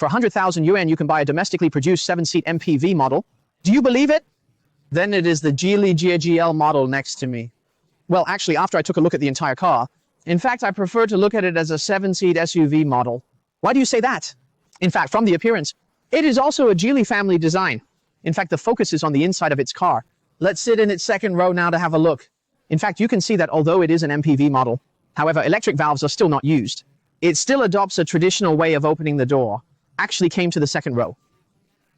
For 100,000 yuan, you can buy a domestically produced 7-seat MPV model. Do you believe it? Then it is the Geely Jiaji L model next to me. Well, actually, after I took a look at the entire car, in fact, I prefer to look at it as a 7-seat SUV model. Why do you say that? In fact, from the appearance, it is also a Geely family design. In fact, the focus is on the inside of its car. Let's sit in its second row now to have a look. In fact, you can see that although it is an MPV model, however, electric valves are still not used. It still adopts a traditional way of opening the door. Actually came to the second row.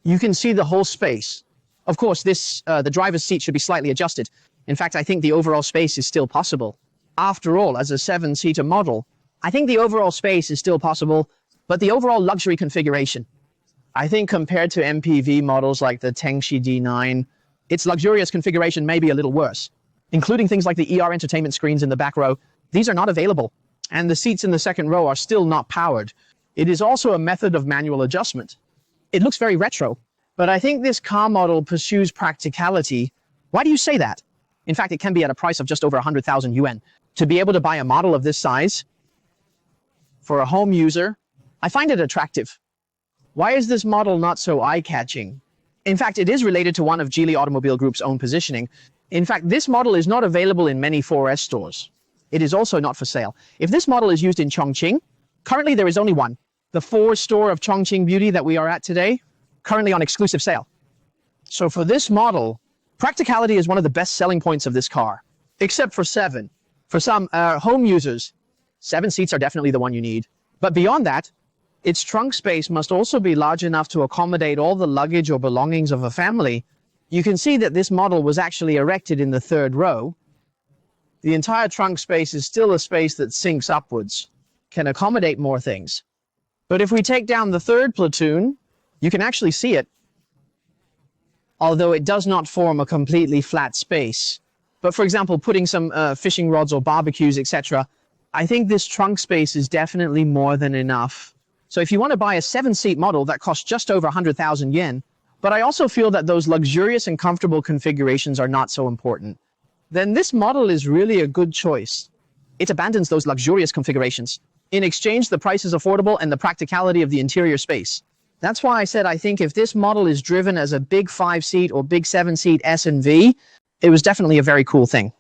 You can see the whole space. Of course, the driver's seat should be slightly adjusted. In fact, I think the overall space is still possible. After all, as a 7-seater model, I think the overall space is still possible, but the overall luxury configuration, I think compared to MPV models like the Tengshi D9, its luxurious configuration may be a little worse, including things like the entertainment screens in the back row. These are not available, and the seats in the second row are still not powered. It is also a method of manual adjustment. It looks very retro, but I think this car model pursues practicality. Why do you say that? In fact, it can be at a price of just over 100,000 yuan. To be able to buy a model of this size for a home user, I find it attractive. Why is this model not so eye-catching? In fact, it is related to one of Geely Automobile Group's own positioning. In fact, this model is not available in many 4S stores. It is also not for sale. If this model is used in Chongqing, currently there is only one. The 4 store of Chongqing Beauty that we are at today, currently on exclusive sale. So for this model, practicality is one of the best selling points of this car, except for 7. For some home users, 7 seats are definitely the one you need. But beyond that, its trunk space must also be large enough to accommodate all the luggage or belongings of a family. You can see that this model was actually erected in the 3rd row. The entire trunk space is still a space that sinks upwards, can accommodate more things. But if we take down the 3rd platoon, you can actually see it, although it does not form a completely flat space. But for example, putting some fishing rods or barbecues, etc., I think this trunk space is definitely more than enough. So if you want to buy a 7-seat model that costs just over 100,000 yen, but I also feel that those luxurious and comfortable configurations are not so important, then this model is really a good choice. It abandons those luxurious configurations. In exchange, the price is affordable and the practicality of the interior space. That's why I said I think if this model is driven as a big 5-seat or big 7-seat S&V, it was definitely a very cool thing.